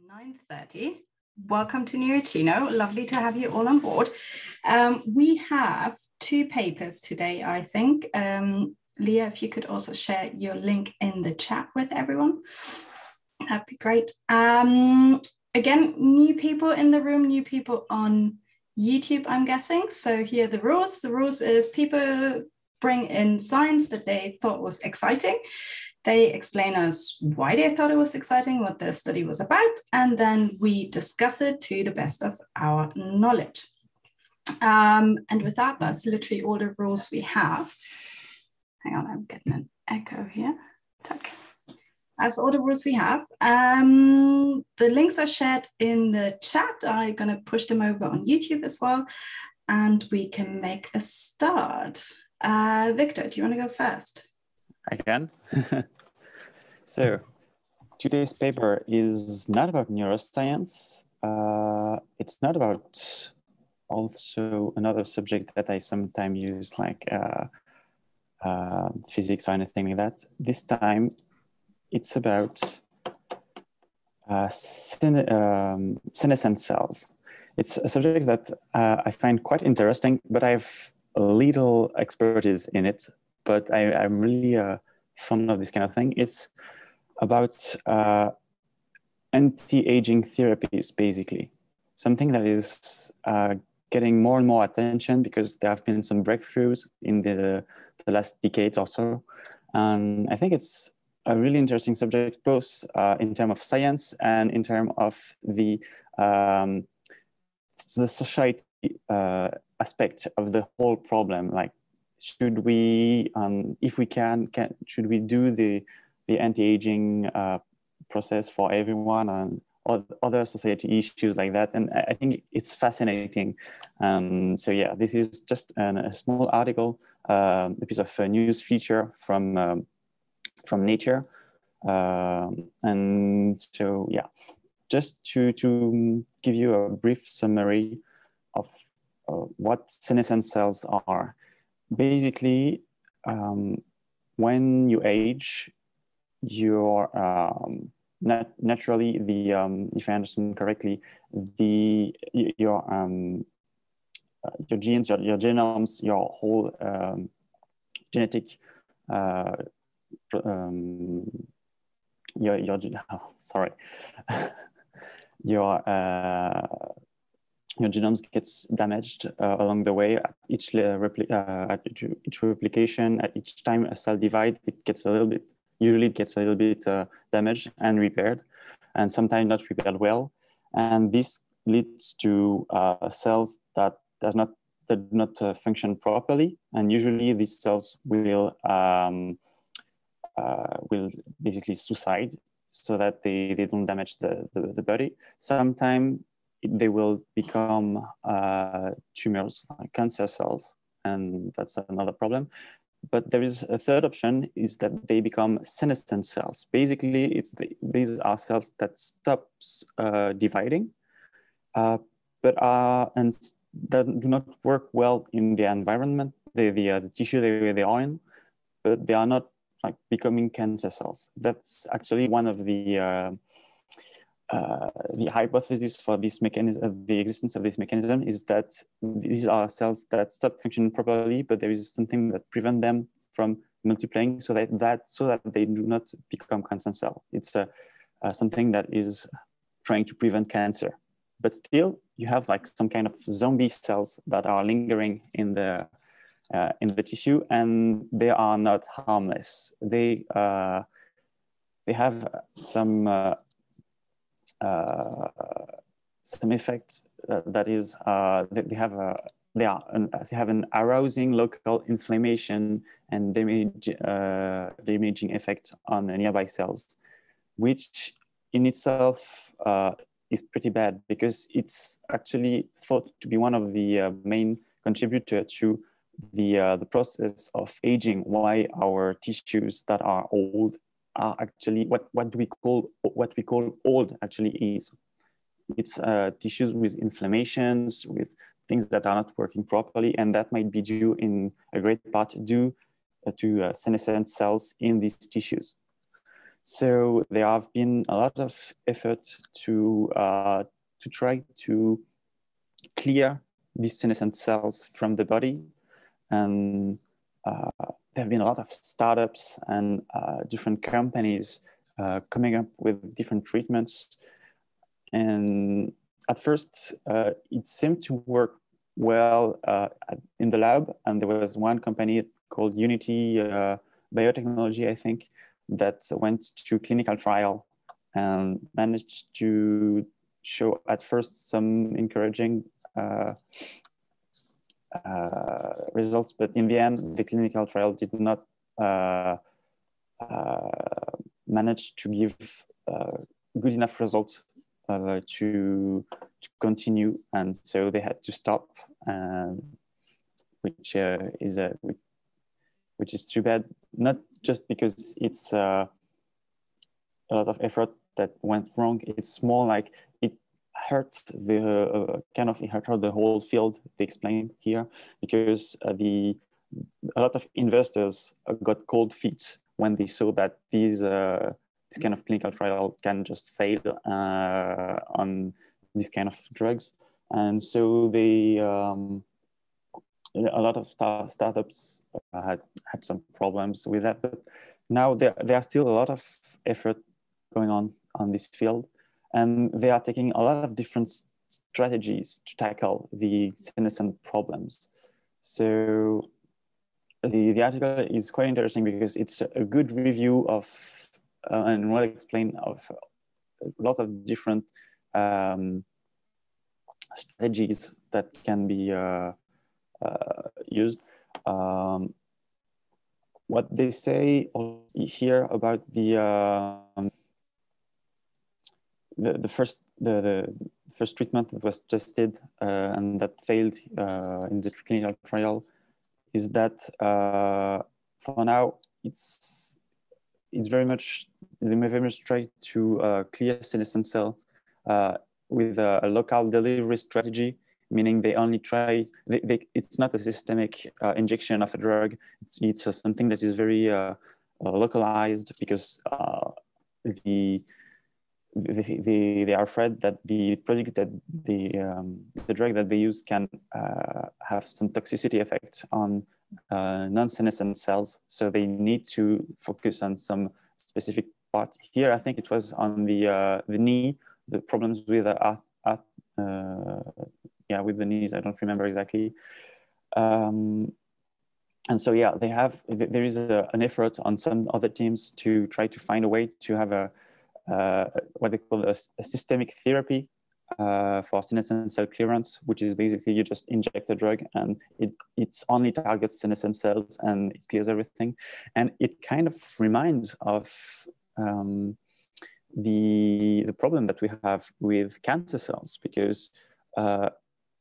9:30. Welcome to Neuroccino. Lovely to have you all on board. We have two papers today, I think. Leah, if you could also share your link in the chat with everyone, that'd be great. Again, new people in the room, new people on YouTube, I'm guessing. So here are the rules. The rules is people bring in science that they thought was exciting. They explain us why they thought it was exciting, what the study was about, and then we discuss it to the best of our knowledge. And with that, that's literally all the rules we have. Hang on, I'm getting an echo here. Tuck. That's all the rules we have. The links are shared in the chat. I'm going to push them over on YouTube as well, and we can make a start. Victor, do you want to go first? I can. So today's paper is not about neuroscience. It's not about also another subject that I sometimes use, like physics or anything like that. This time it's about senescent cells. It's a subject that I find quite interesting, but I have little expertise in it. But I'm really fond of this kind of thing. It's about anti-aging therapies, basically. Something that is getting more and more attention because there have been some breakthroughs in the last decades or so. And I think it's a really interesting subject, both in terms of science and in terms of the society aspect of the whole problem. Like, should we, if we should we do the anti-aging process for everyone and other society issues like that? And I think it's fascinating. So yeah, this is just a small article, a piece of a news feature from Nature. And so yeah, just to give you a brief summary of what senescent cells are. Basically, when you age, you're naturally if I understand correctly, your genes, your genomes, your whole genetic your genomes gets damaged along the way. At each replication, at each time a cell divide, it gets a little bit. Usually, it gets a little bit damaged and repaired, and sometimes not repaired well. And this leads to cells that do not function properly. And usually, these cells will basically suicide so that they don't damage the body. Sometimes they will become tumors, like cancer cells, and that's another problem. But there is a third option, is that they become senescent cells. Basically, these are cells that stops dividing, but and that do not work well in the environment, the tissue they are in, but they are not like becoming cancer cells. That's actually one of the hypothesis for this mechanism, the existence of this mechanism, is that these are cells that stop functioning properly, but there is something that prevents them from multiplying, so that they do not become cancer cells. It's something that is trying to prevent cancer, but still you have like some kind of zombie cells that are lingering in the tissue, and they are not harmless. They have some effects that is they have an arousing local inflammation and damaging effect on nearby cells, which in itself is pretty bad, because it's actually thought to be one of the main contributor to the process of aging. Why our tissues that are old are actually what we call old actually is. It's tissues with inflammations, with things that are not working properly, and that might be due in a great part to senescent cells in these tissues. So there have been a lot of effort to try to clear these senescent cells from the body. And there have been a lot of startups and different companies coming up with different treatments. And at first, it seemed to work well in the lab. And there was one company called Unity Biotechnology, I think, that went to clinical trial and managed to show at first some encouraging results, but in the end, the clinical trial did not manage to give good enough results to continue, and so they had to stop, which is too bad. Not just because it's a lot of effort that went wrong. It's more like it hurt the it hurt the whole field. They explain here because a lot of investors got cold feet when they saw that this kind of clinical trial can just fail on this kind of drugs, and so they a lot of startups had some problems with that. But now there are still a lot of effort going on this field, and they are taking a lot of different strategies to tackle the senescent problems. So the article is quite interesting because it's a good review of and well explained of a lot of different strategies that can be used. What they say here about the first treatment that was tested and that failed in the clinical trial is that for now it's very much try to clear senescent cells with a local delivery strategy, meaning they only try. It's not a systemic injection of a drug. It's something that is very localized because they are afraid that the product that the drug that they use can have some toxicity effect on non-senescent cells. So they need to focus on some specific part. Here, I think it was on the knee, the problems with with the knees. I don't remember exactly. And so yeah, there is an effort on some other teams to try to find a way to have a what they call a systemic therapy for senescent cell clearance, which is basically you just inject a drug and it only targets senescent cells and it clears everything. And it kind of reminds of the problem that we have with cancer cells, because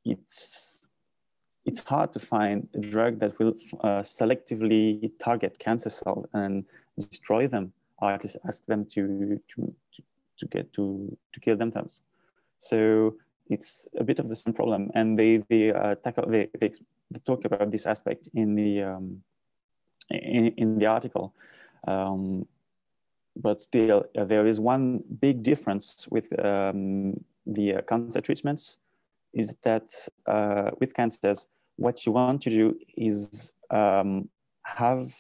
it's hard to find a drug that will selectively target cancer cells and destroy them, or at least ask them to kill themselves. So it's a bit of the same problem, and they talk about this aspect in the article. But still, there is one big difference with the cancer treatments, is that with cancers, what you want to do is have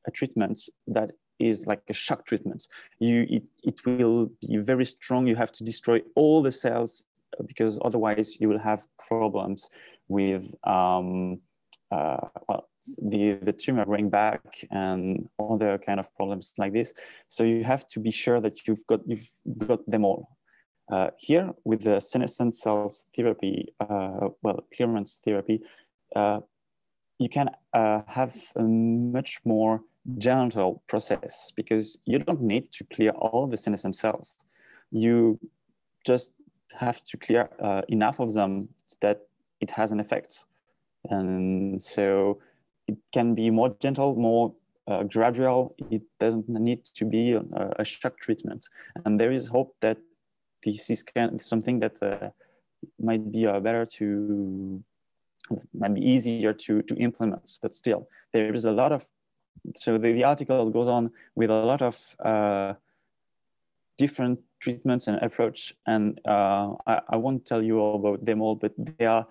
a treatment that is like a shock treatment. It will be very strong. You have to destroy all the cells, because otherwise you will have problems with the tumor growing back and other kind of problems like this. So you have to be sure that you've got them all. Here with the senescent cells therapy, clearance therapy, you can have a much more gentle process, because you don't need to clear all the senescent cells. You just have to clear enough of them that it has an effect. And so it can be more gentle, more gradual. It doesn't need to be a shock treatment. And there is hope that this is something that might be might be easier to implement, but still there is a lot of. So the article goes on with a lot of different treatments and approach, and I won't tell you all about them all, but they are.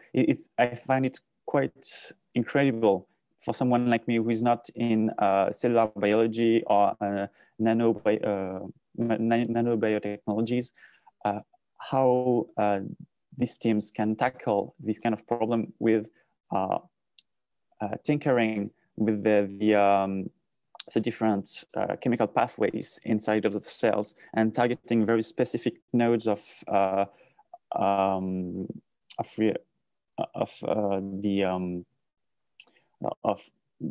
I find it quite incredible for someone like me who is not in cellular biology or nanobiotechnologies, how these teams can tackle this kind of problem with tinkering with the different chemical pathways inside of the cells and targeting very specific nodes of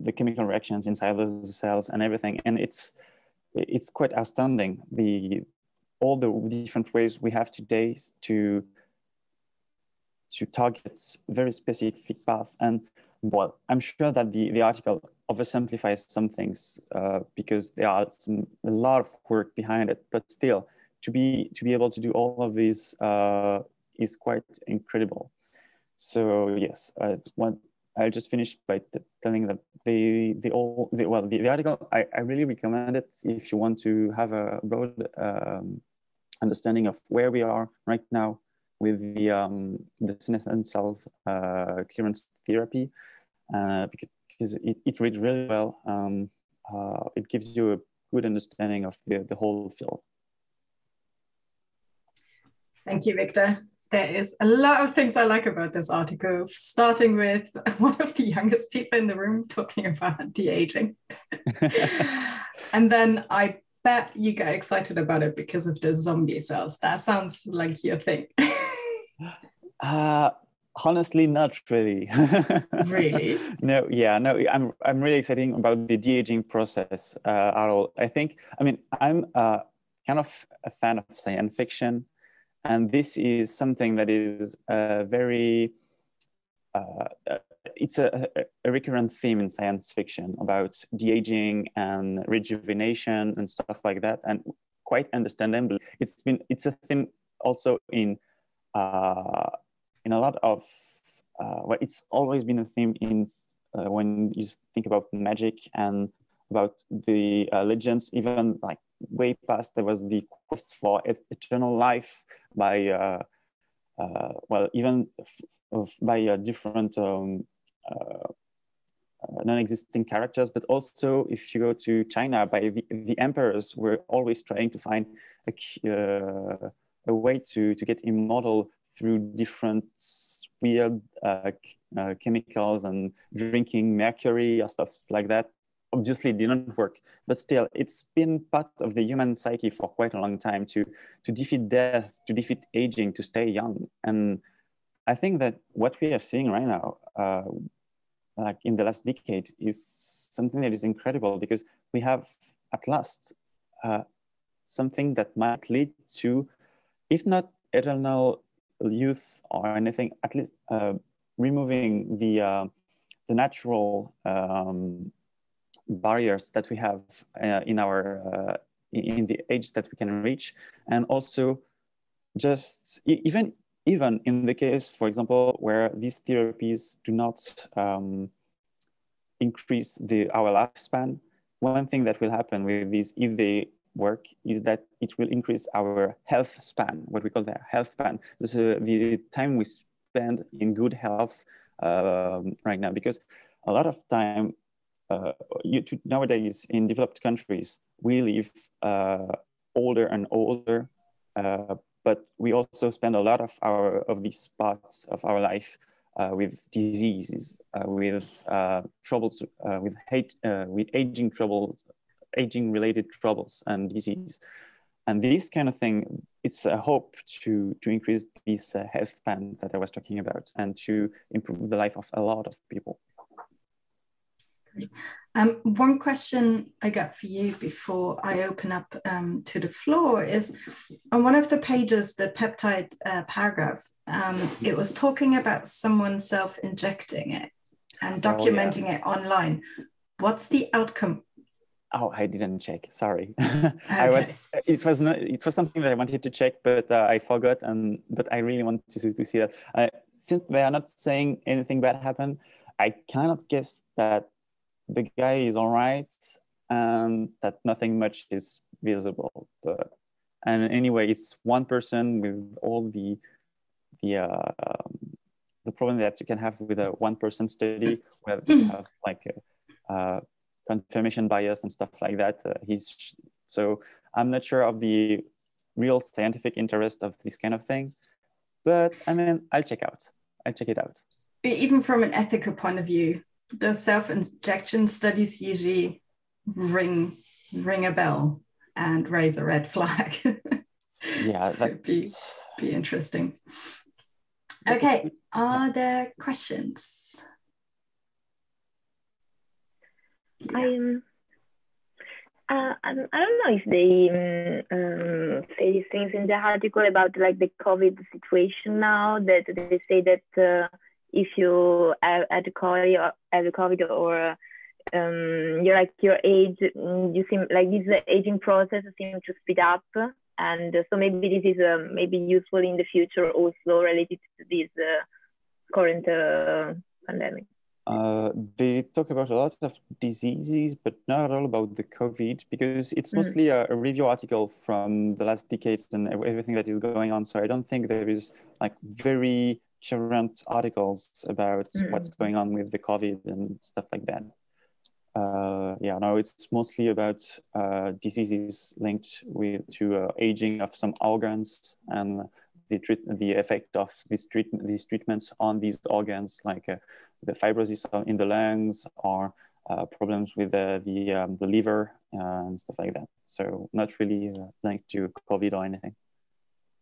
the chemical reactions inside those cells and everything. And it's quite outstanding, all the different ways we have today to target very specific paths. And well, I'm sure that the article oversimplifies some things because there are a lot of work behind it, but still to be able to do all of this is quite incredible. So yes, I'll just finish by telling that the article, I really recommend it if you want to have a broad understanding of where we are right now with the senescent cell clearance therapy, because it reads really well. It gives you a good understanding of the whole field. Thank you, Victor. There is a lot of things I like about this article, starting with one of the youngest people in the room talking about de-aging. And then I bet you get excited about it because of the zombie cells. That sounds like your thing. Honestly, not really. Really? No, I'm really excited about the de-aging process at all. I'm kind of a fan of science fiction, and this is something that is very it's a recurrent theme in science fiction about de-aging and rejuvenation and stuff like that, and quite understandably it's a thing also in a lot of it's always been a theme in when you think about magic and about the legends, even like way past. There was the quest for eternal life by even by different non-existing characters, but also if you go to China, by the emperors were always trying to find a way to get immortal through different weird chemicals and drinking mercury or stuff like that. Obviously, it didn't work, but still, it's been part of the human psyche for quite a long time to defeat death, to defeat aging, to stay young. And I think that what we are seeing right now, like in the last decade, is something that is incredible, because we have at last something that might lead to, if not eternal youth or anything, at least removing the natural barriers that we have in the age that we can reach, and also just even in the case, for example, where these therapies do not increase our lifespan, one thing that will happen with these, if they work, is that it will increase our health span, what we call the health span. This is the time we spend in good health right now, because a lot of time nowadays in developed countries, we live older and older, but we also spend a lot of these parts of our life with diseases, with troubles, with aging troubles, aging-related troubles and disease. And this kind of thing, it's a hope to increase this health span that I was talking about, and to improve the life of a lot of people. One question I got for you before I open up to the floor is, on one of the pages, the peptide paragraph, it was talking about someone self-injecting it and documenting it online. What's the outcome? Oh, I didn't check. Sorry. Okay. It was something that I wanted to check, but I forgot. But I really wanted to see that. Since they are not saying anything bad happened, I kind of guess that the guy is all right and that nothing much is visible. But And anyway, it's one person with all the problem that you can have with a one-person study, where you have like confirmation bias and stuff like that. So I'm not sure of the real scientific interest of this kind of thing, but I mean, I'll check it out. Even from an ethical point of view, those self-injection studies usually ring a bell and raise a red flag. Yeah, so it'd be interesting. Okay, are there questions? Yeah. I don't know if they say these things in the article about like the COVID situation now, that they say that if you have COVID or you're like your age, you seem like this aging process seems to speed up, and so maybe this is maybe useful in the future also related to this current pandemic. They talk about a lot of diseases, but not at all about the COVID, because it's mostly a review article from the last decades and everything that is going on. So I don't think there is like very current articles about what's going on with the COVID and stuff like that. No, it's mostly about diseases linked to aging of some organs and the effect of these treatments on these organs, like the fibrosis in the lungs or problems with the liver and stuff like that. So not really linked to COVID or anything.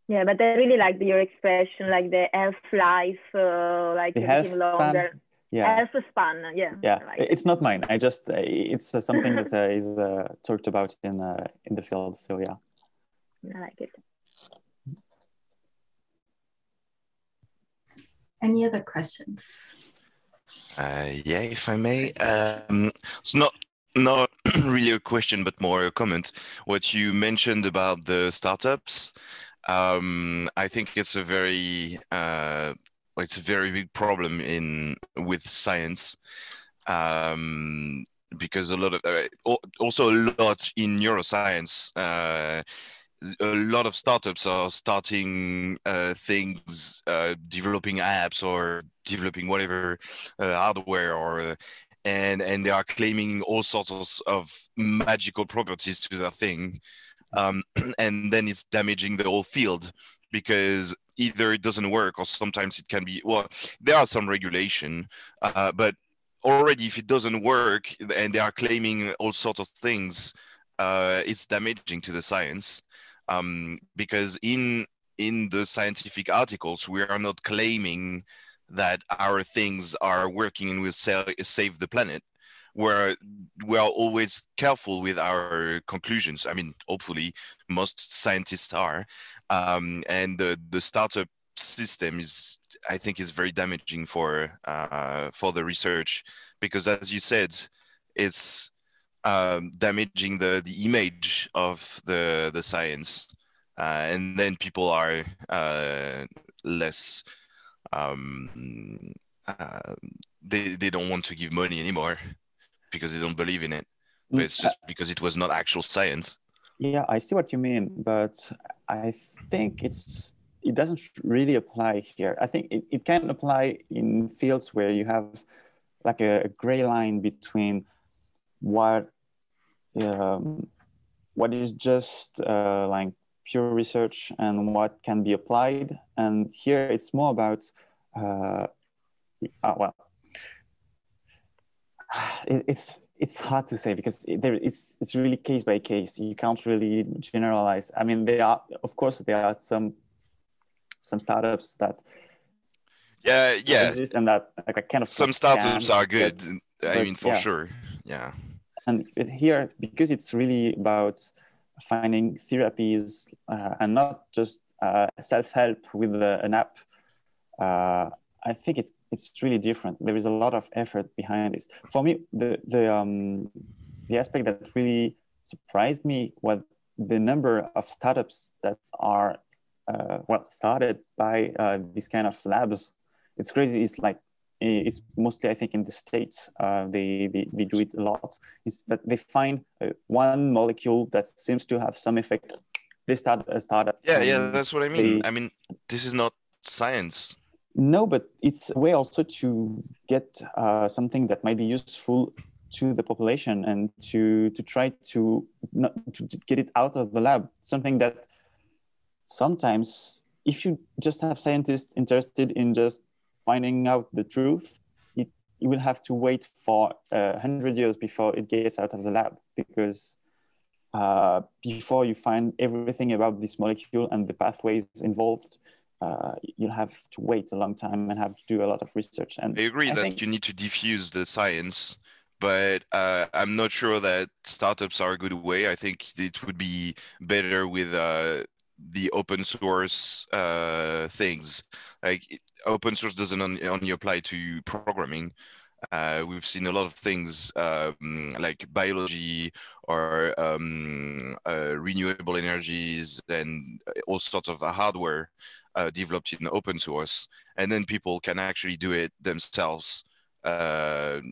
Yeah, but I really like your expression, like the health life, like the health longer. Span. Yeah, health span. Yeah. Like it's not mine. It's something that is talked about in the field. So yeah. I like it. Any other questions? Yeah, if I may. It's not really a question, but more a comment. What you mentioned about the startups, I think it's a very big problem with science, because a lot of also a lot in neuroscience. A lot of startups are starting things, developing apps or developing whatever hardware, and they are claiming all sorts of magical properties to their thing, and then it's damaging the whole field, because either it doesn't work or sometimes it can be, well, there are some regulation, but already if it doesn't work and they are claiming all sorts of things, it's damaging to the science. Because in the scientific articles, we are not claiming that our things are working and will save the planet. We are always careful with our conclusions. I mean, hopefully, most scientists are. And the startup system I think, is very damaging for the research, because, as you said, it's damaging the image of the science, and then people are less they don't want to give money anymore because they don't believe in it, but it's just because it was not actual science. Yeah, I see what you mean, but I think it doesn't really apply here. I think it can apply in fields where you have like a gray line between what is just like pure research and what can be applied. And here it's more about, it's hard to say, because it's really case by case. You can't really generalize. I mean, there are some startups that exist, and that like kind of some startups are good. I mean, for sure, yeah. And here, because it's really about finding therapies and not just self-help with an app, I think it's really different. There is a lot of effort behind this. For me, the aspect that really surprised me was the number of startups that are started by these kind of labs. It's crazy. It's mostly, I think, in the States. They do it a lot. Is that they find one molecule that seems to have some effect, they start a startup. Yeah, that's what I mean. They, I mean, this is not science. no, but it's a way also to get something that might be useful to the population and to try to not to get it out of the lab. Something that sometimes, if you just have scientists interested in just finding out the truth, you will have to wait for 100 years before it gets out of the lab, because before you find everything about this molecule and the pathways involved, you'll have to wait a long time and have to do a lot of research. And I agree that you need to diffuse the science, but I'm not sure that startups are a good way. I think it would be better with the open source things. Like open source doesn't only apply to programming. We've seen a lot of things like biology or renewable energies and all sorts of hardware developed in open source, and then people can actually do it themselves. I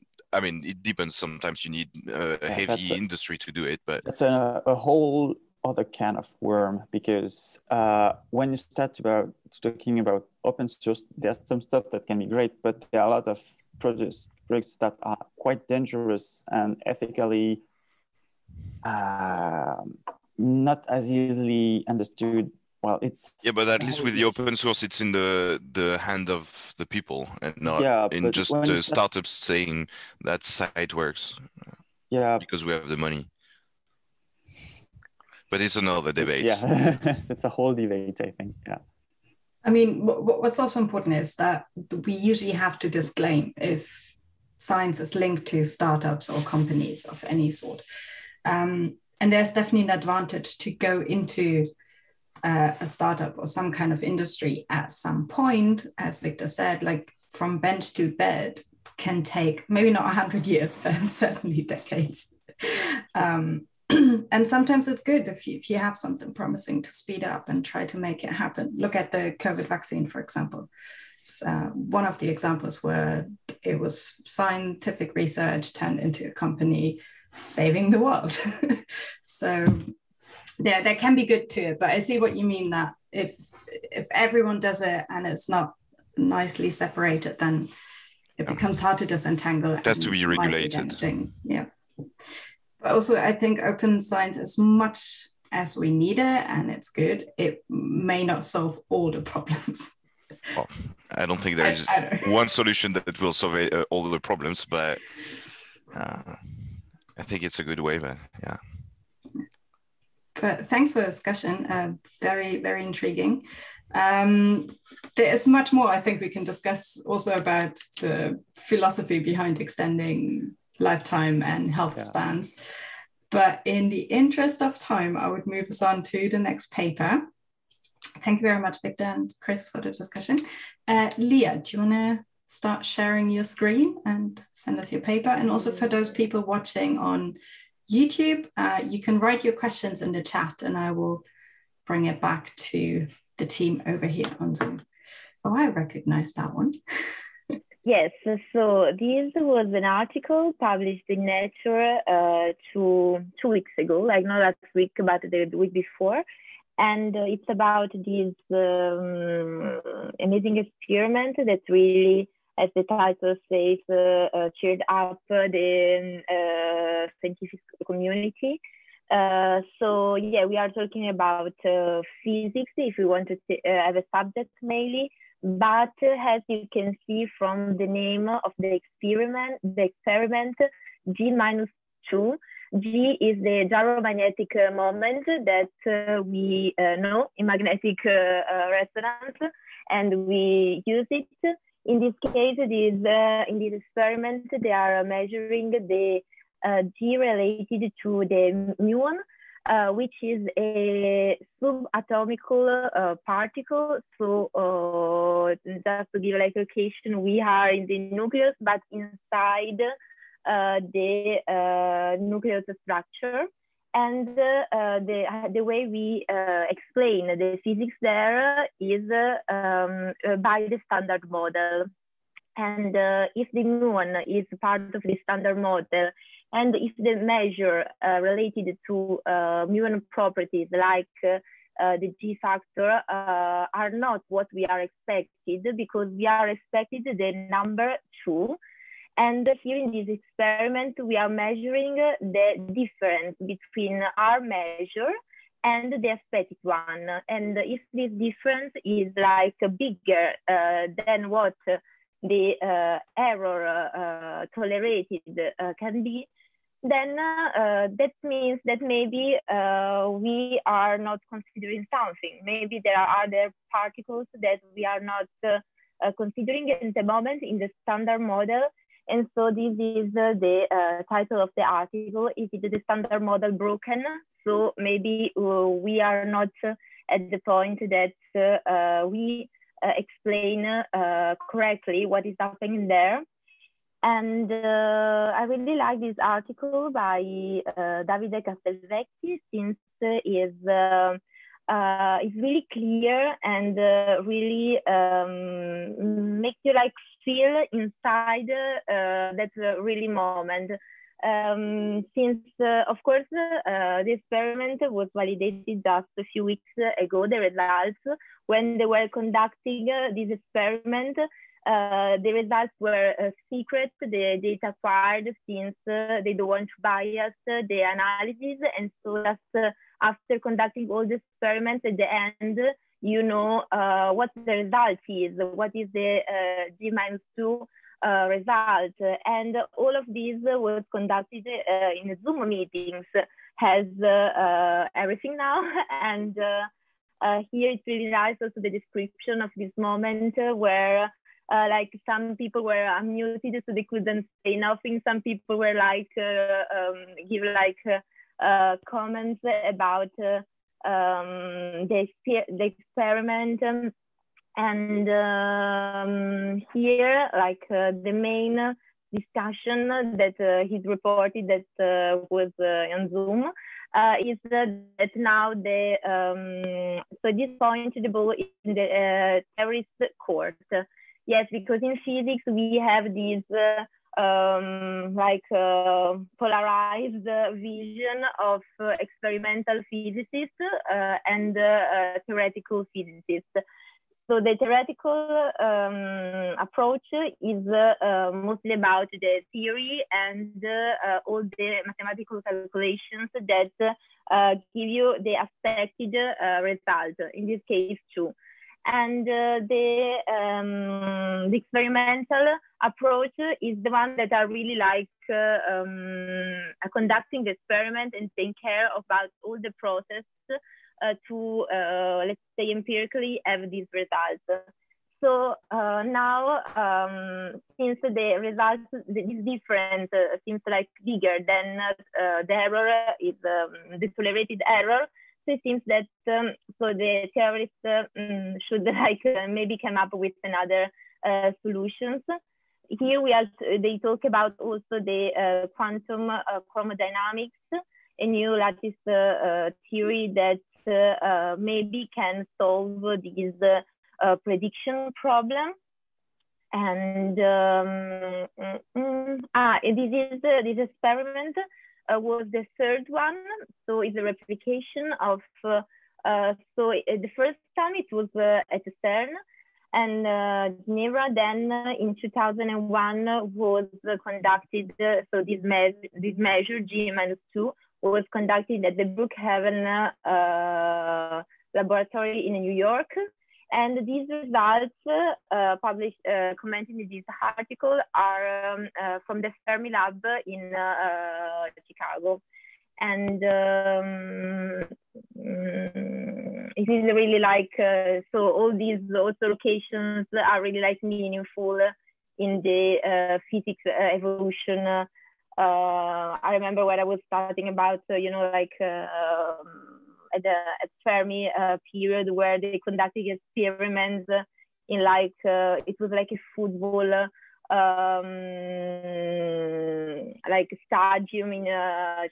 mean, it depends. Sometimes you need a heavy industry to do it, but that's a whole other can of worm, because when you start talking about open source, there's some stuff that can be great, but there are a lot of projects that are quite dangerous and ethically not as easily understood. Well, it's but at least with the open source, it's in the hand of the people and not in just the startups saying that's how it works. Yeah, because we have the money. But it's another debate. Yeah, it's a whole debate, I think. Yeah. I mean, what's also important is that we usually have to disclaim if science is linked to startups or companies of any sort. And there's definitely an advantage to go into a startup or some kind of industry at some point. As Victor said, like from bench to bed can take maybe not 100 years, but certainly decades. And sometimes it's good if you have something promising to speed up and try to make it happen. Look at the COVID vaccine, for example. It's, one of the examples where it was scientific research turned into a company saving the world. So there can be good to it, but I see what you mean, that if everyone does it and it's not nicely separated, then it becomes hard to disentangle. It has to be regulated. Yeah. But also, I think open science, as much as we need it and it's good, it may not solve all the problems. Well, I don't think there is one solution that will solve all the problems, but I think it's a good way, but yeah. But thanks for the discussion. Very, very intriguing. There is much more I think we can discuss also about the philosophy behind extending lifetime and health spans. But in the interest of time, I would move us on to the next paper. Thank you very much, Victor and Chris, for the discussion. Leah, do you want to start sharing your screen and send us your paper? And also for those people watching on YouTube, you can write your questions in the chat and I will bring it back to the team over here on Zoom. Oh, I recognize that one. Yes, so this was an article published in Nature two weeks ago, like not last week, but the week before. And it's about this amazing experiment that really, as the title says, cheered up the scientific community. So yeah, we are talking about physics, if we want to have a subject mainly. But as you can see from the name of the experiment G-2, G is the gyromagnetic moment that we know in magnetic resonance, and we use it. In this case, in this experiment, they are measuring the G related to the muon, which is a subatomical particle. So just to give like a location, we are in the nucleus, but inside the nucleus structure. And the way we explain the physics there is by the standard model. And if the muon is part of the standard model, and if the measure related to muon properties like the G factor are not what we are expected, because we are expected the number 2. And here in this experiment, we are measuring the difference between our measure and the aesthetic one. And if this difference is like bigger than what the error tolerated can be, then that means that maybe we are not considering something. Maybe there are other particles that we are not considering at the moment in the standard model. And so this is the title of the article. Is it the standard model broken? So maybe we are not at the point that we explain correctly what is happening there. And I really like this article by Davide Castelvecchi, since it's really clear and really makes you like feel inside that really moment. Since of course the experiment was validated just a few weeks ago, the results, when they were conducting this experiment, the results were secret, the data acquired, since they don't want to bias the analysis. And so just after conducting all the experiments, at the end, you know what the result is, what is the G-2 result. And all of this was conducted in Zoom meetings, has everything now. And here it's really nice also the description of this moment where like some people were unmuted, so they couldn't say nothing. Some people were like give like comments about the experiment. And here, like the main discussion that he's reported that was on Zoom is that now the so this point the ball in the theorist court. Yes, because in physics we have this like polarized vision of experimental physicists and theoretical physicists. So the theoretical approach is mostly about the theory and all the mathematical calculations that give you the expected result, in this case too. And the experimental approach is the one that are really like conducting the experiment and taking care about all the process to, let's say, empirically have these results. So now, since the results, this difference seems like bigger than the error is the tolerated error, so it seems that so the theorists should like maybe come up with another solutions. Here we are, they talk about also the quantum chromodynamics, a new lattice theory that maybe can solve this prediction problem. And this experiment was the third one. So it's a replication of, so the first time it was at CERN and Geneva. Then in 2001 was conducted, so this measure G-2 was conducted at the Brookhaven laboratory in New York. And these results published, commented in this article, are from the Fermi Lab in Chicago. And it is really like, so all these also locations are really like meaningful in the physics evolution. I remember when I was studying about, you know, like at Fermi period where they conducted experiments in like, it was like a football like stadium in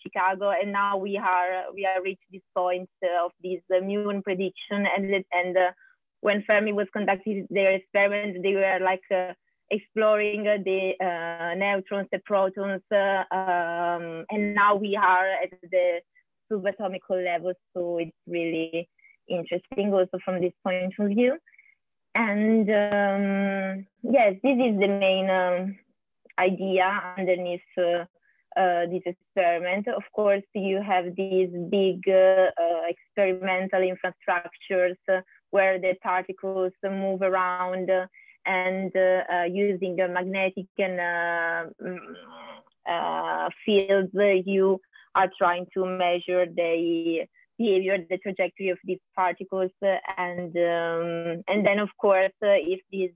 Chicago, and now we are reached this point of this Muon prediction. And when Fermi was conducting their experiments, they were like exploring the neutrons, the protons, and now we are at the subatomic level. So it's really interesting also from this point of view. And yes, this is the main idea underneath this experiment. Of course, you have these big experimental infrastructures where the particles move around and using the magnetic and fields, you are trying to measure the behavior, the trajectory of these particles, and then of course, if these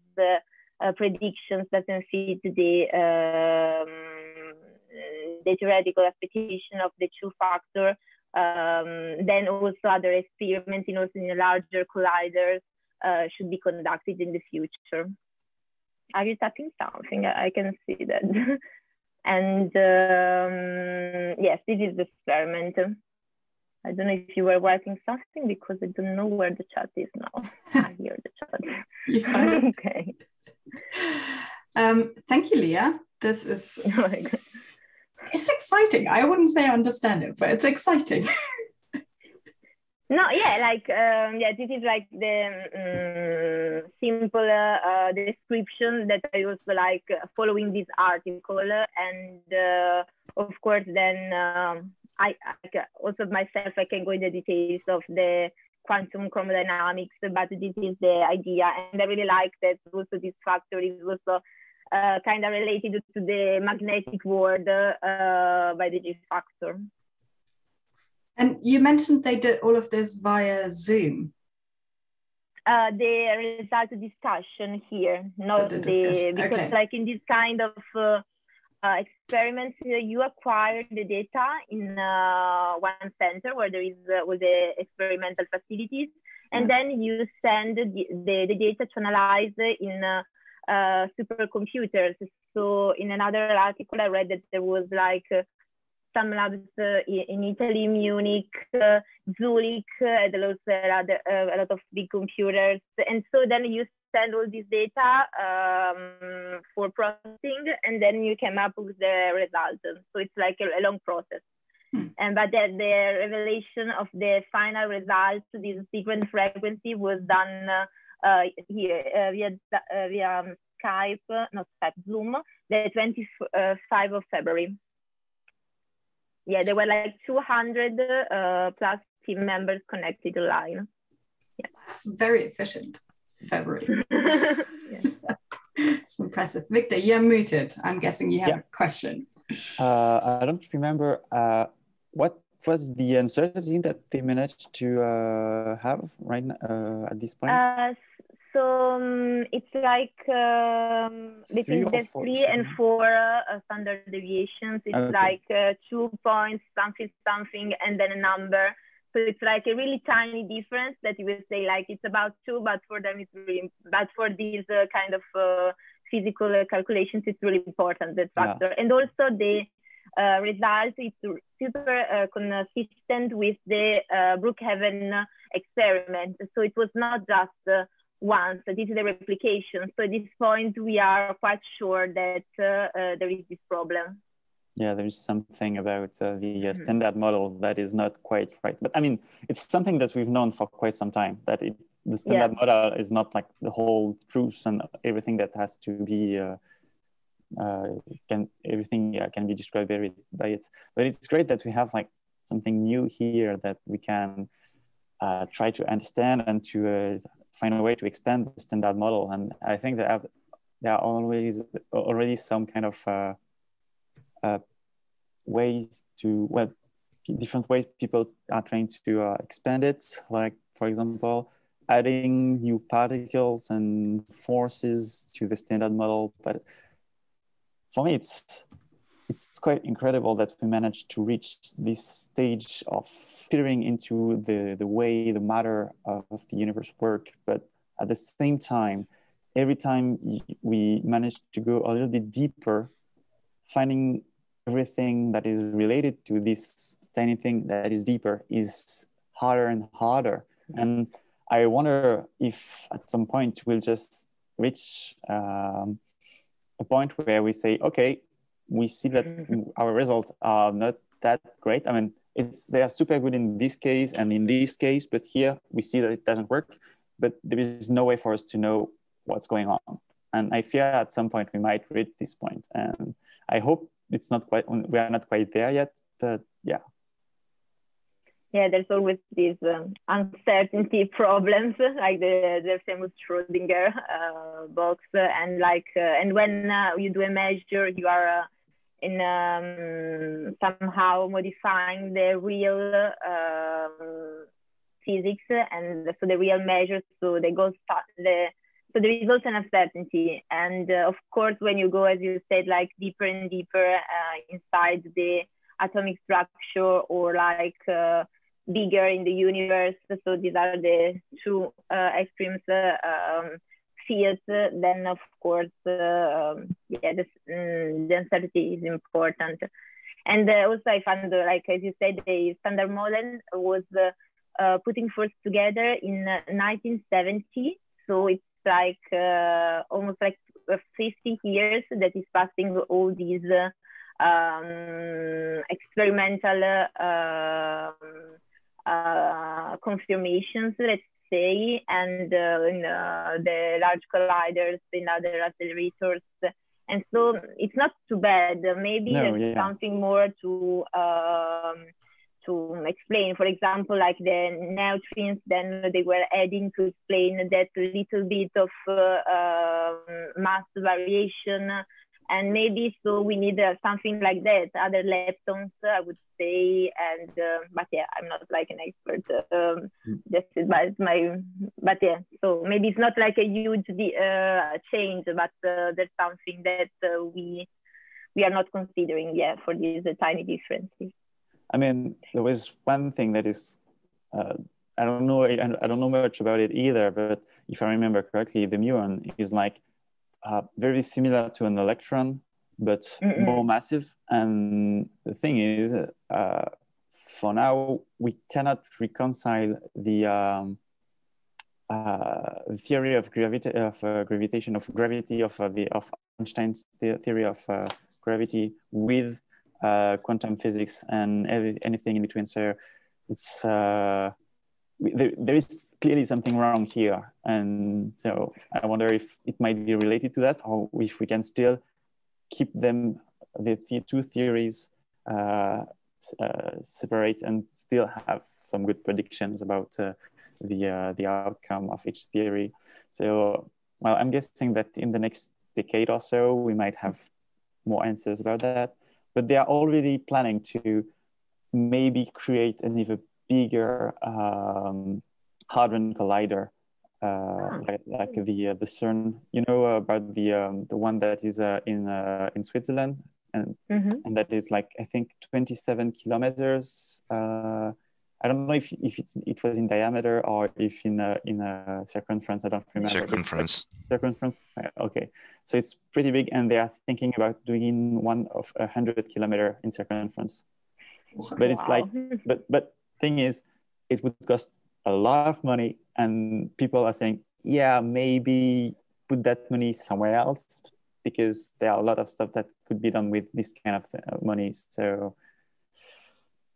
predictions doesn't fit the theoretical expectation of the true factor, then also other experiments, also in larger colliders, should be conducted in the future. Are you tapping something? I can see that. And yes, this is the experiment. I don't know if you were writing something because I don't know where the chat is now. I hear the chat. You found it? Okay. Thank you, Leah. This is it's exciting. I wouldn't say I understand it, but it's exciting. No, yeah, like yeah, this is like the simple description that I also like following this article, and of course then I also myself I can go into the details of the quantum chromodynamics, but this is the idea, and I really like that also this factor is also kind of related to the magnetic world by the G factor. And you mentioned they did all of this via Zoom. The result discussion here, not the discussion. Because okay. Like in this kind of experiments, you acquire the data in one center where there is all the experimental facilities, and then you send the data to analyze in supercomputers. So in another article, I read that there was like some labs in Italy, Munich, Zurich, and also a lot of big computers. And so then you send all this data for processing, and then you come up with the results. So it's like a long process. And but the revelation of the final results, this sequence frequency, was done here via Skype, not Skype, Zoom, the 25th of February. Yeah, there were like 200 plus team members connected online. Yeah. That's very efficient. February. It's impressive. Victor, you're muted. I'm guessing you have a question. I don't remember what was the uncertainty that they managed to have right now at this point. So it's like between the 3 and 4 standard deviations. It's like 2 points, something, and then a number. So it's like a really tiny difference that you will say like it's about 2, but for them it's really, but for these kind of physical calculations, it's really important, that factor. And also the result is super consistent with the Brookhaven experiment. So it was not just once, this is a replication. So at this point, we are quite sure that there is this problem. Yeah, there's something about the standard model that is not quite right. But I mean, it's something that we've known for quite some time, that the standard model is not like the whole truth and everything that has to be, everything can be described by it. But it's great that we have like something new here that we can try to understand and to find a way to expand the standard model. And I think that there are already some kind of ways to, well, different ways people are trying to expand it. Like, for example, adding new particles and forces to the standard model. But for me, it's quite incredible that we managed to reach this stage of fitting into the way the matter of the universe works. But at the same time, every time we manage to go a little bit deeper, finding everything that is related to this tiny thing that is deeper is harder and harder. And I wonder if at some point we'll just reach a point where we say, okay, we see that our results are not that great. I mean, they are super good in this case and in this case, but here we see that it doesn't work, but there is no way for us to know what's going on. And I fear at some point we might reach this point, and I hope it's not quite, we are not quite there yet, but yeah. Yeah, there's always these uncertainty problems, like the famous Schrödinger box, and and when you do a measure, you are somehow modifying the real physics, and so the real measures, so they go so there is also an uncertainty, and of course when you go, as you said, like deeper and deeper inside the atomic structure, or bigger in the universe, so these are the two extremes fields, then of course the uncertainty is important. And also I found, as you said, the standard model was putting first together in 1970, so it's almost 50 years that is passing all these experimental confirmations, let's say, and in the large colliders, in other accelerators, and so it's not too bad. Maybe there's something more to explain. For example, like the neutrins, then they were adding to explain that little bit of mass variation. And maybe so we need something like that, other leptons, I would say. And but yeah, I'm not like an expert. Just but yeah. So maybe it's not like a huge change, but there's something that we are not considering yet for these tiny differences. I mean, there was one thing that is, I don't know much about it either, but if I remember correctly, the muon is very similar to an electron, but more massive. And the thing is, for now, we cannot reconcile the theory of gravitation, of gravity, of Einstein's theory of gravity with quantum physics and anything in between. So it's there is clearly something wrong here, and so I wonder if it might be related to that, or if we can still keep them, the two theories, separate and still have some good predictions about the outcome of each theory. So, well, I'm guessing that in the next decade or so, we might have more answers about that. But they are already planning to maybe create an even bigger hadron collider, like the CERN. You know about the one that is in Switzerland, and that is I think 27 kilometers. I don't know if it was in diameter or if in circumference. I don't remember. Circumference. Circumference. Okay, so it's pretty big, and they are thinking about doing one of 100 kilometer in circumference. But it's but thing is, it would cost a lot of money, and people are saying, yeah, maybe put that money somewhere else, because there are a lot of stuff that could be done with this kind of money. So,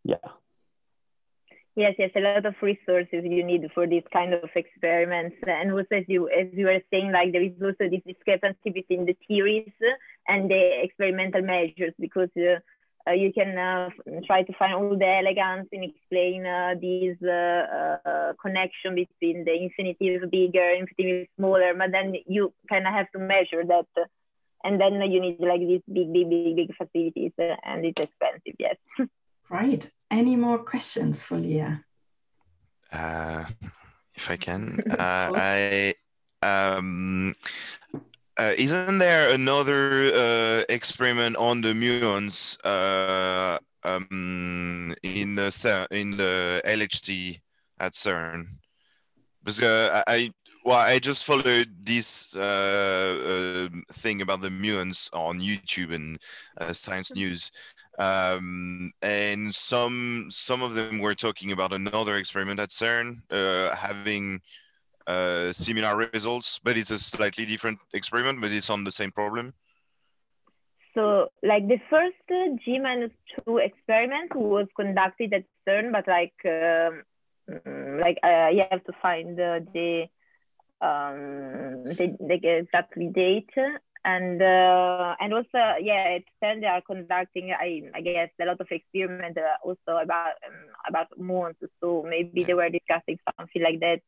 yeah. Yes, a lot of resources you need for this kind of experiments. And also, as you were saying, there is also this discrepancy between the theories and the experimental measures, because you can try to find all the elegance and explain this connection between the infinitive bigger, infinitive smaller, but then you kind of have to measure that. And then you need these big facilities, and it's expensive, yes. Right. Any more questions for Leah? If I can, isn't there another experiment on the muons in the LHC at CERN? Because I just followed this thing about the muons on YouTube and Science News. And some of them were talking about another experiment at CERN having similar results, but it's a slightly different experiment, but it's on the same problem. So like the first G-2 experiment was conducted at CERN, but you have to find the exactly date. And also, yeah, at CERN they are conducting, I guess, a lot of experiments also about Muon. So maybe they were discussing something like that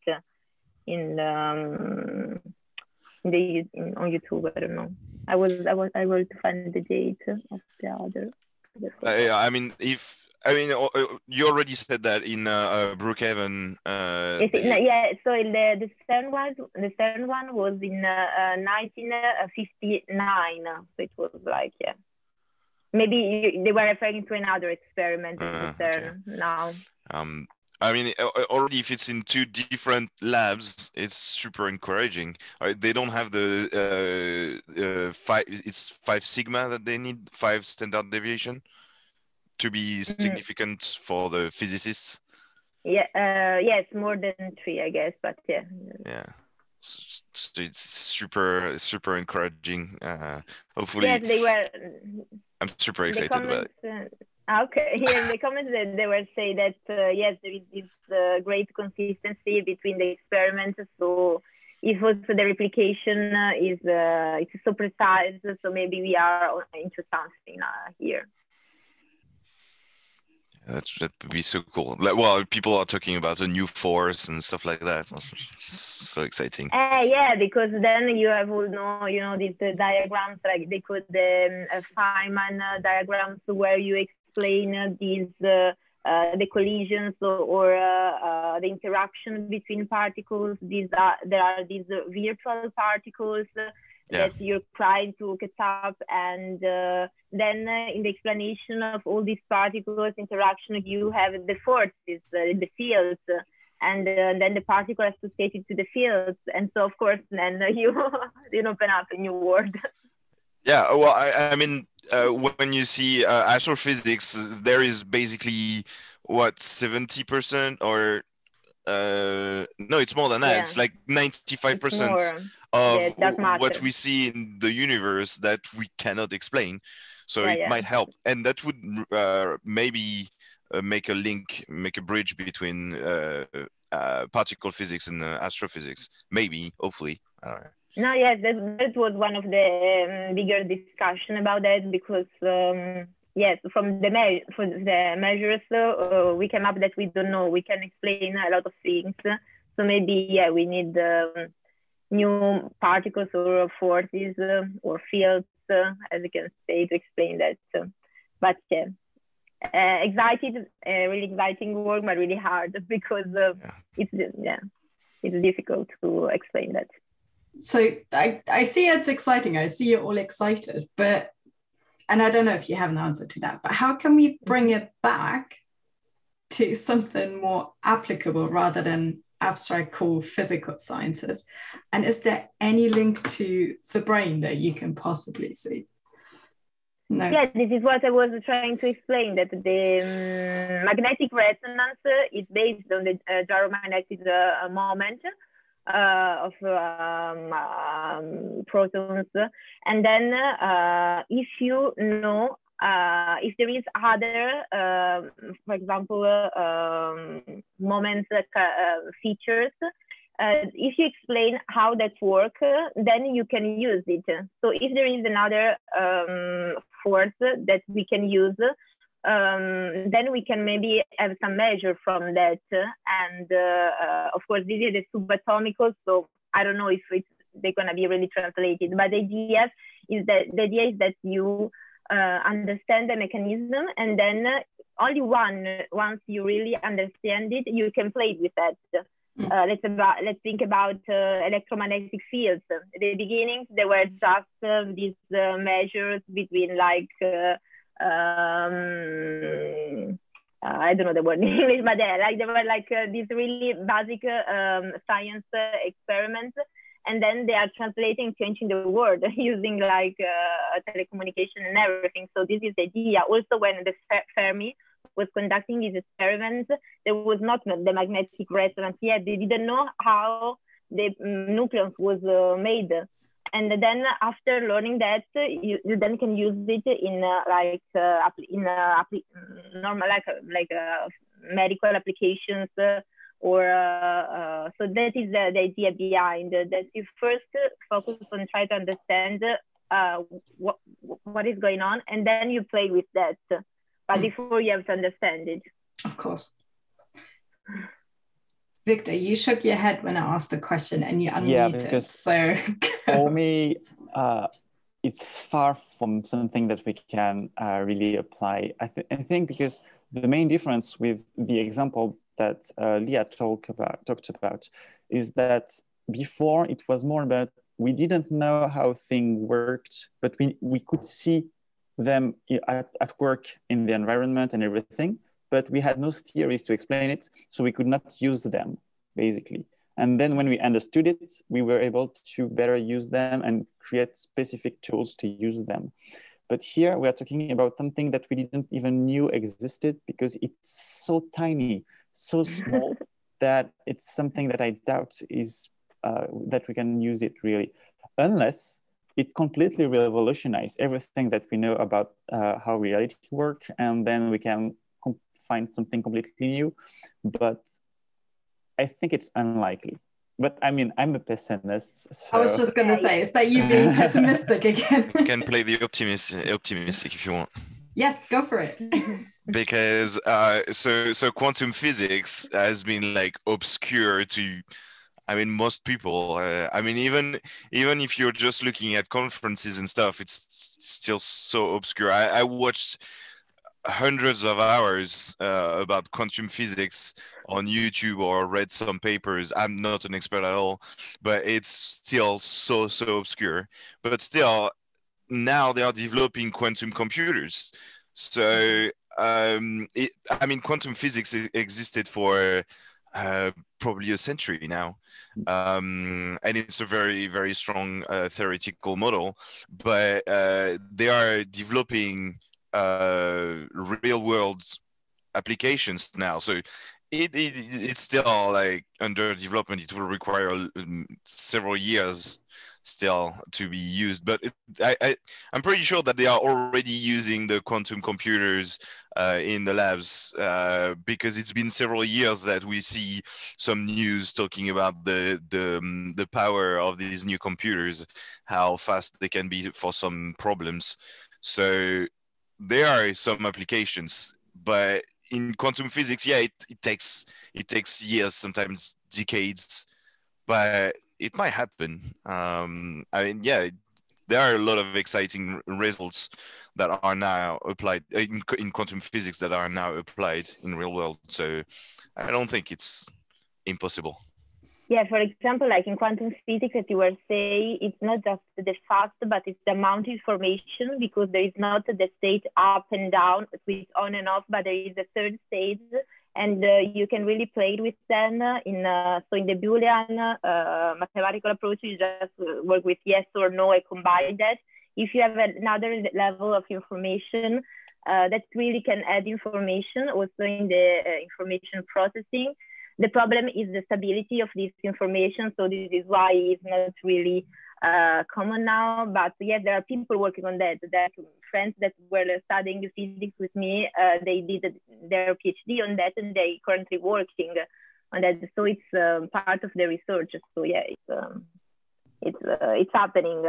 on YouTube. I don't know. I was able to find the date of the other. I mean, you already said that in Brookhaven. Yeah, so the CERN one was in 1959. So it was like, yeah, maybe they were referring to another experiment at CERN now. I mean, already if it's in two different labs, it's super encouraging. They don't have the it's 5 sigma that they need, 5 standard deviation to be significant for the physicists. Yeah, yes, more than 3, I guess, but yeah. Yeah, so it's super encouraging. Hopefully, yes, they were. I'm super excited about it. Okay, yeah, in the comments that they were saying that yes, there is this great consistency between the experiments. So if also the replication is it's so precise, so maybe we are into something here. That would be so cool. Like, well, people are talking about a new force and stuff like that. So exciting. Yeah, because then you have these diagrams, like they could Feynman diagrams where you explain these the collisions or the interaction between particles. There are these virtual particles that you're trying to catch up, and then in the explanation of all these particles interaction, you have the forces, the fields, and then the particle associated to the fields, and so of course then you open up a new world. Yeah, well, I mean, when you see astrophysics, there is basically what 70% or no, it's more than that. It's like 95% of what we see in the universe that we cannot explain. So it might help, and that would maybe make a bridge between particle physics and astrophysics. Maybe, hopefully. I don't know. No, yes, that was one of the bigger discussion about that, because yes, from the measures we came up that we don't know. We can explain a lot of things, so maybe we need new particles or forces or fields, as you can say, to explain that. But yeah, really exciting work, but really hard because it's difficult to explain that. So I see it's exciting. I see you're all excited, and I don't know if you have an answer to that, but how can we bring it back to something more applicable rather than abstract, cool physical sciences? And is there any link to the brain that you can possibly see? No. Yeah, this is what I was trying to explain, that the magnetic resonance is based on the gyromagnetic moment of protons, and then if you know if there is other for example moments, features, if you explain how that works, then you can use it. So if there is another force that we can use, then we can maybe have some measure from that. And of course, this is the subatomical, so I don't know if they're going to be really translated. But the idea is that you understand the mechanism, and then only once you really understand it, you can play with that. Let's think about electromagnetic fields. At the beginning, there were just these measures between like I don't know the word in English, but there were like these really basic science experiments, and then they are changing the world using like telecommunication and everything. So this is the idea. Also, when the Fermi was conducting his experiments, there was not the magnetic resonance yet. They didn't know how the nucleus was made. and then after learning that, you then can use it in normal like medical applications, or so that is the idea behind that. You first focus on trying to understand what is going on, and then you play with that. But before, you have to understand it. Of course. Victor, you shook your head when I asked a question and you unmuted. Yeah, because so for me, it's far from something that we can really apply. I think because the main difference with the example that Leah talked about is that before it was more about, we didn't know how things worked, but we could see them at work in the environment and everything, but we had no theories to explain it, so we could not use them, basically. And then when we understood it, we were able to better use them and create specific tools to use them. But here we are talking about something that we didn't even knew existed, because it's so tiny, so small, that it's something that I doubt is that we can use it really, unless it completely revolutionizes everything that we know about how reality works, and then we can find something completely new. But I think it's unlikely. But I mean, I'm a pessimist. So. I was just going to say, is that you being pessimistic again? You can play the optimistic if you want. Yes, go for it. Because so quantum physics has been like obscure to, I mean, most people. I mean, even if you're just looking at conferences and stuff, it's still so obscure. I watched hundreds of hours about quantum physics on YouTube, or read some papers. I'm not an expert at all, but it's still so obscure. But still, now they are developing quantum computers. So I mean, quantum physics existed for probably a century now, and it's a very strong theoretical model. But they are developing real world applications now. So it's still like under development. It will require several years still to be used, but I'm pretty sure that they are already using the quantum computers in the labs, because it's been several years that we see some news talking about the power of these new computers, how fast they can be for some problems. So there are some applications, but in quantum physics, yeah, it takes years, sometimes decades, but it might happen. I mean, yeah, there are a lot of exciting results that are now applied in quantum physics that are now applied in real world. So I don't think it's impossible. Yeah, for example, like in quantum physics, as you were saying, it's not just the fast, but it's the amount of information, because there is not the state up and down, switch on and off, but there is a third stage, and you can really play with them. So in the Boolean mathematical approach, you just work with yes or no and combine that. If you have another level of information, that really can add information also in the information processing. The problem is the stability of this information. So this is why it's not really common now. But yes, there are people working on that. There are friends that were studying physics with me. They did their PhD on that, and they currently working on that. So it's part of the research. So yeah, it's happening.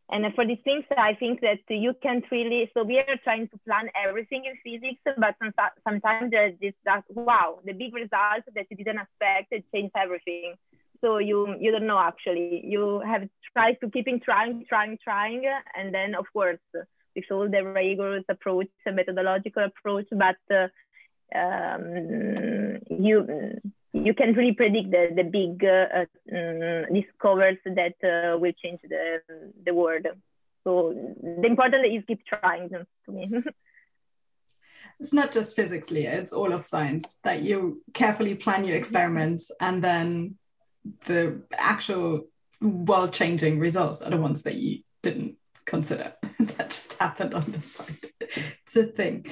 And for these things, I think that you can't really, so we are trying to plan everything in physics, but sometimes there's this, wow, the big result that you didn't expect, it changed everything. So you don't know, actually. You have tried to keep trying, and then, of course, with all the rigorous approach, the methodological approach, but you can't really predict the big discoveries that will change the world. So the important is keep trying, to me. It's not just physics, Leah, it's all of science, that you carefully plan your experiments, and then the actual world-changing results are the ones that you didn't consider. That just happened on the side. It's a thing.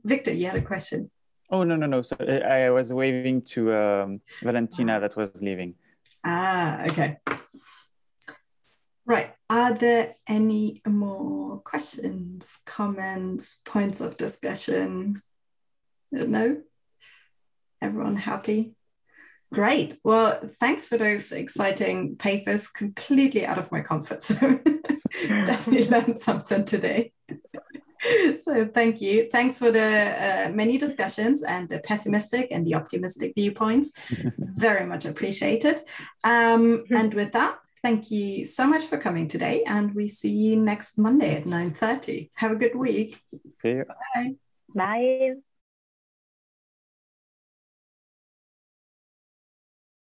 Victor, you had a question. Oh, no. So I was waving to Valentina that was leaving. Ah, okay. Are there any more questions, comments, points of discussion? No? Everyone happy? Great. Well, thanks for those exciting papers, completely out of my comfort zone. Definitely learned something today. So thank you. Thanks for the many discussions and the pessimistic and the optimistic viewpoints. Very much appreciated. And with that, thank you so much for coming today. And we see you next Monday at 9:30. Have a good week. See you. Bye. Bye.